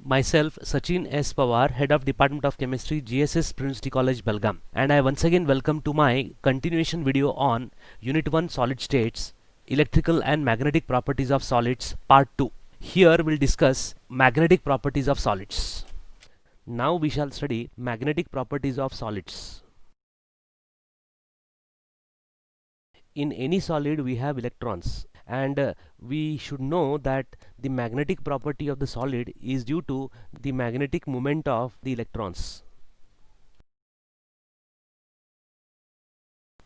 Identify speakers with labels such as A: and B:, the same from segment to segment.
A: Myself, Sachin S. Pawar, Head of Department of Chemistry, GSS Trinity College, Belgaum. And I once again welcome to my continuation video on Unit 1 Solid States, Electrical and Magnetic Properties of Solids, Part 2. Here we'll discuss magnetic properties of solids. Now we shall study magnetic properties of solids. In any solid we have electrons, and we should know that the magnetic property of the solid is due to the magnetic moment of the electrons.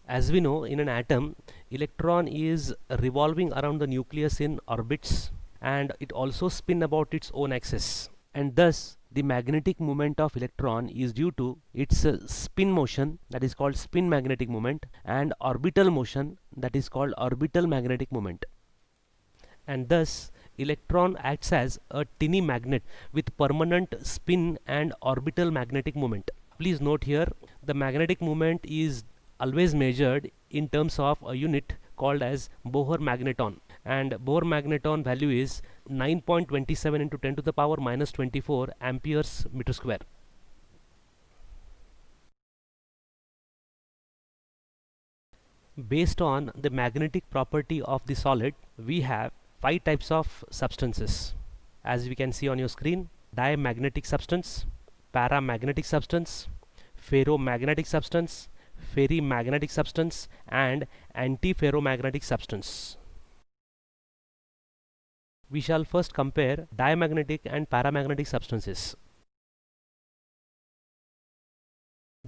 A: As we know, in an atom, electron is revolving around the nucleus in orbits, and it also spins about its own axis, and thus the magnetic moment of electron is due to its spin motion, that is called spin magnetic moment, and orbital motion, that is called orbital magnetic moment. And thus electron acts as a tiny magnet with permanent spin and orbital magnetic moment. Please note here, the magnetic moment is always measured in terms of a unit called as Bohr magneton, and Bohr magneton value is 9.27 into 10 to the power minus 24 amperes meter square. Based on the magnetic property of the solid, we have 5 types of substances. As we can see on your screen: diamagnetic substance, paramagnetic substance, ferromagnetic substance, ferrimagnetic substance, and antiferromagnetic substance. We shall first compare diamagnetic and paramagnetic substances.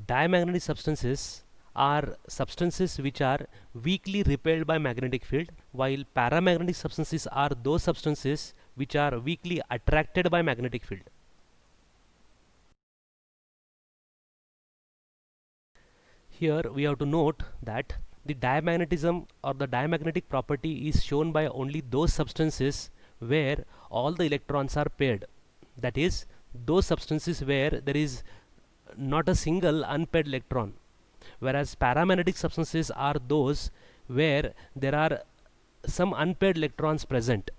A: Diamagnetic substances are substances which are weakly repelled by magnetic field, while paramagnetic substances are those substances which are weakly attracted by magnetic field. Here we have to note that the diamagnetism or the diamagnetic property is shown by only those substances where all the electrons are paired, that is, those substances where there is not a single unpaired electron, whereas paramagnetic substances are those where there are some unpaired electrons present.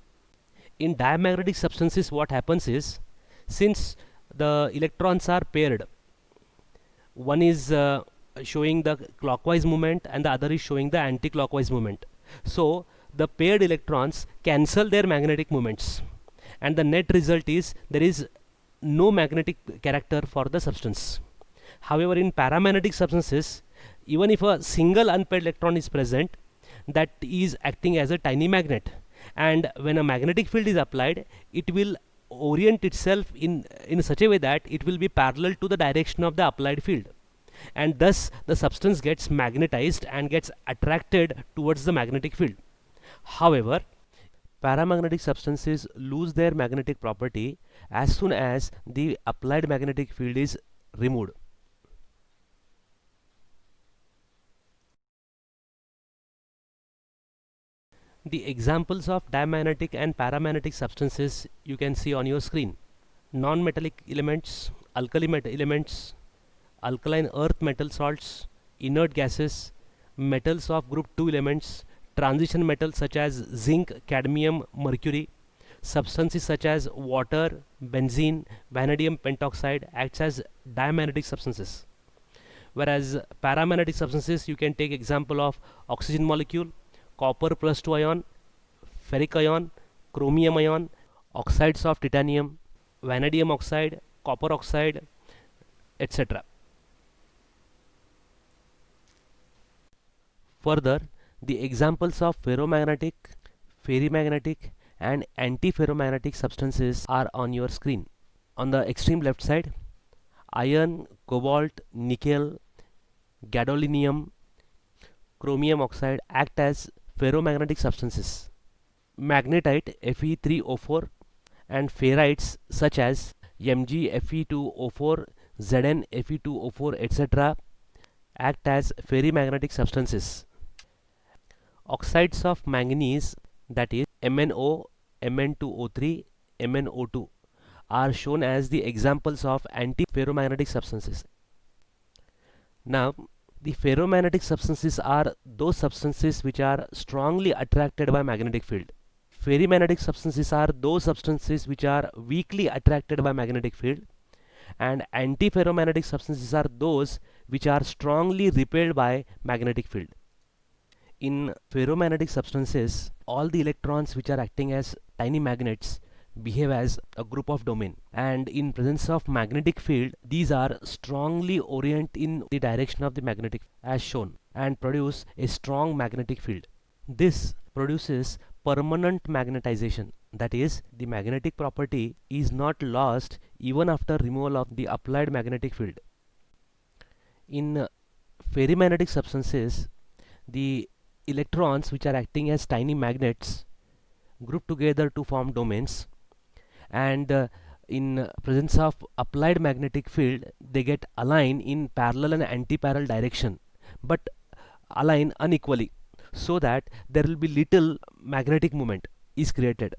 A: In diamagnetic substances, what happens is, since the electrons are paired, one is showing the clockwise movement and the other is showing the anti-clockwise movement, so the paired electrons cancel their magnetic moments, and the net result is there is no magnetic character for the substance. However, in paramagnetic substances, even if a single unpaired electron is present, that is acting as a tiny magnet, and when a magnetic field is applied, it will orient itself in such a way that it will be parallel to the direction of the applied field, and thus the substance gets magnetized and gets attracted towards the magnetic field. However, paramagnetic substances lose their magnetic property as soon as the applied magnetic field is removed. The examples of diamagnetic and paramagnetic substances you can see on your screen: non-metallic elements, alkali metal elements, alkaline earth metal salts, inert gases, metals of group 2 elements, transition metals such as zinc, cadmium, mercury, substances such as water, benzene, vanadium pentoxide acts as diamagnetic substances. Whereas paramagnetic substances, you can take example of oxygen molecule, copper plus 2 ion, ferric ion, chromium ion, oxides of titanium, vanadium oxide, copper oxide, etc. Further, the examples of ferromagnetic, ferrimagnetic, and antiferromagnetic substances are on your screen. On the extreme left side, iron, cobalt, nickel, gadolinium, chromium oxide act as ferromagnetic substances. Magnetite Fe3O4 and ferrites such as Mg Fe2O4, Zn Fe2O4, etc. act as ferrimagnetic substances. Oxides of manganese, that is MnO, Mn2O3, MnO2, are shown as the examples of antiferromagnetic substances. Now, the ferromagnetic substances are those substances which are strongly attracted by magnetic field. Ferromagnetic substances are those substances which are weakly attracted by magnetic field, and antiferromagnetic substances are those which are strongly repelled by magnetic field. In ferromagnetic substances, all the electrons which are acting as tiny magnets behave as a group of domain, and in presence of magnetic field these are strongly orient in the direction of the magnetic as shown and produce a strong magnetic field. This produces permanent magnetization, that is, the magnetic property is not lost even after removal of the applied magnetic field. In ferromagnetic substances, the electrons which are acting as tiny magnets group together to form domains, and in presence of applied magnetic field they get aligned in parallel and anti-parallel direction, but align unequally, so that there will be little magnetic moment is created.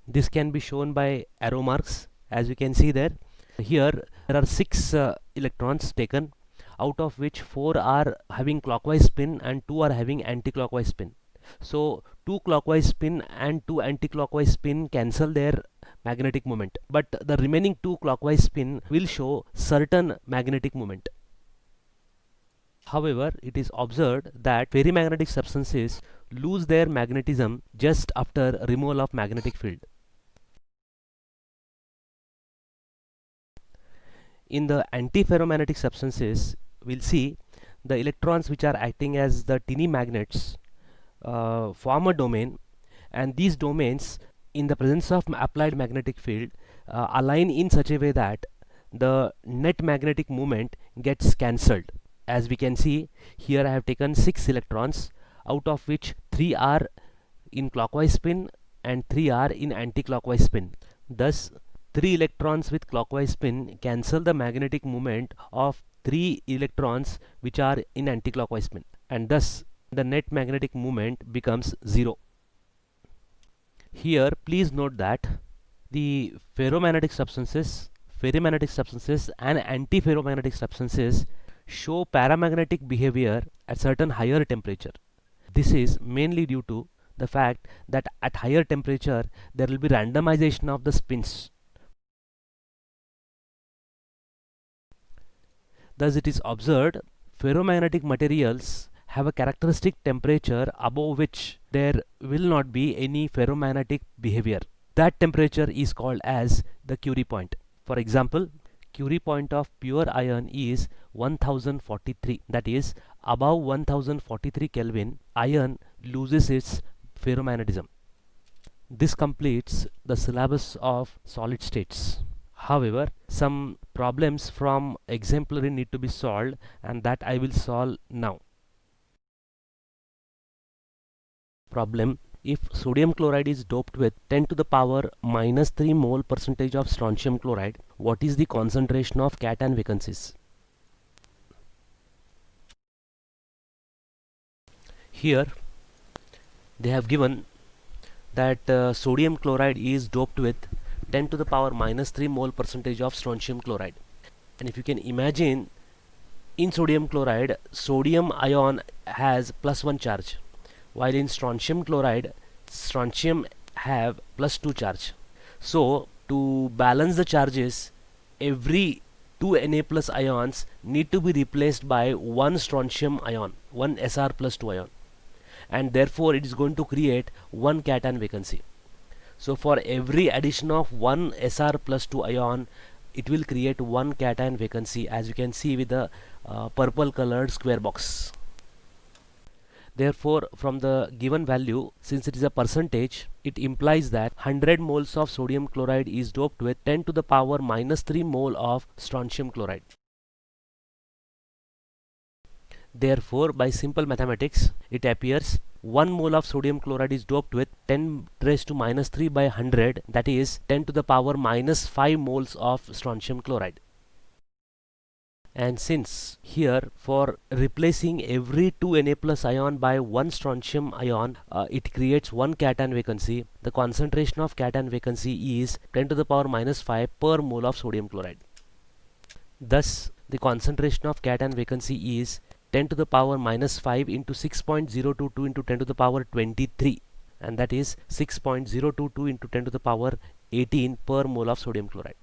A: This can be shown by arrow marks, as you can see there. Here there are 6 electrons taken, out of which 4 are having clockwise spin and 2 are having anti-clockwise spin. So 2 clockwise spin and 2 anti-clockwise spin cancel their magnetic moment, but the remaining 2 clockwise spin will show certain magnetic moment. However, it is observed that ferromagnetic substances lose their magnetism just after removal of magnetic field. In the antiferromagnetic substances, we'll see the electrons which are acting as the tiny magnets form a domain, and these domains in the presence of applied magnetic field align in such a way that the net magnetic moment gets cancelled. As we can see here, I have taken 6 electrons, out of which 3 are in clockwise spin and 3 are in anti-clockwise spin. Thus 3 electrons with clockwise spin cancel the magnetic moment of 3 electrons which are in anti-clockwise spin, and thus the net magnetic moment becomes 0. Here please note that the ferromagnetic substances and antiferromagnetic substances show paramagnetic behavior at certain higher temperature. This is mainly due to the fact that at higher temperature there will be randomization of the spins. Thus it is observed ferromagnetic materials have a characteristic temperature above which there will not be any ferromagnetic behavior. That temperature is called as the Curie point. For example, Curie point of pure iron is 1043, that is, above 1043 Kelvin iron loses its ferromagnetism. This completes the syllabus of solid states. However, some problems from exemplary need to be solved, and that I will solve now. Problem: if sodium chloride is doped with 10 to the power minus 3 mole percentage of strontium chloride, what is the concentration of cation vacancies? Here they have given that sodium chloride is doped with 10 to the power minus 3 mole percentage of strontium chloride, and if you can imagine, in sodium chloride sodium ion has +1 charge, while in strontium chloride strontium have +2 charge. So to balance the charges, every 2 Na plus ions need to be replaced by one strontium ion, one Sr plus 2 ion, and therefore it is going to create one cation vacancy. So for every addition of one Sr plus 2 ion, it will create one cation vacancy, as you can see with the purple colored square box. Therefore, from the given value, since it is a percentage, it implies that 100 moles of sodium chloride is doped with 10 to the power minus 3 mole of strontium chloride. Therefore, by simple mathematics, it appears 1 mole of sodium chloride is doped with 10 raised to minus 3 by 100, that is 10 to the power minus 5 moles of strontium chloride. And since here for replacing every 2 Na plus ion by one strontium ion, it creates one cation vacancy, the concentration of cation vacancy is 10 to the power minus 5 per mole of sodium chloride. Thus the concentration of cation vacancy is 10 to the power minus 5 into 6.022 into 10 to the power 23, and that is 6.022 into 10 to the power 18 per mole of sodium chloride.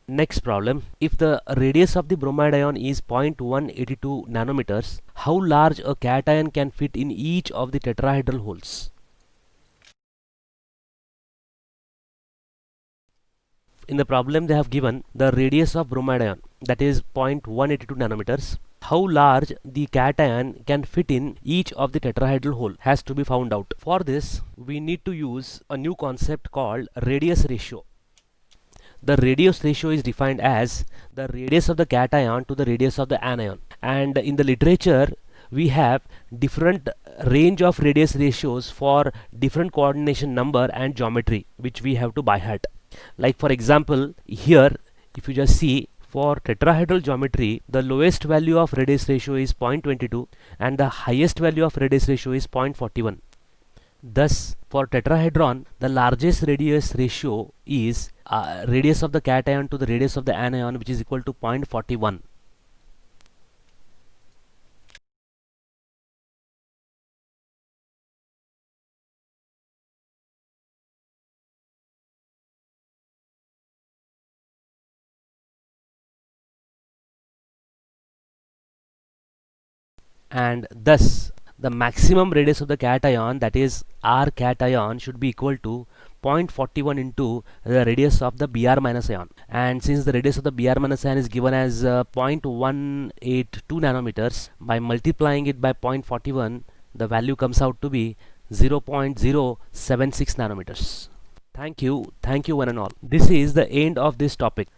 A: Next problem, if the radius of the bromide ion is 0.182 nanometers, how large a cation can fit in each of the tetrahedral holes? In the problem they have given the radius of bromide ion, that is 0.182 nanometers. How large the cation can fit in each of the tetrahedral hole has to be found out. For this we need to use a new concept called radius ratio. The radius ratio is defined as the radius of the cation to the radius of the anion, and in the literature we have different range of radius ratios for different coordination number and geometry which we have to by heart. Like for example, here if you just see, for tetrahedral geometry the lowest value of radius ratio is 0.22 and the highest value of radius ratio is 0.41. Thus, for tetrahedron, the largest radius ratio is radius of the cation to the radius of the anion, which is equal to 0.41. And thus, the maximum radius of the cation, that is R cation, should be equal to 0.41 into the radius of the Br minus ion. And since the radius of the Br minus ion is given as 0.182 nanometers, by multiplying it by 0.41, the value comes out to be 0.076 nanometers. Thank you one and all. This is the end of this topic.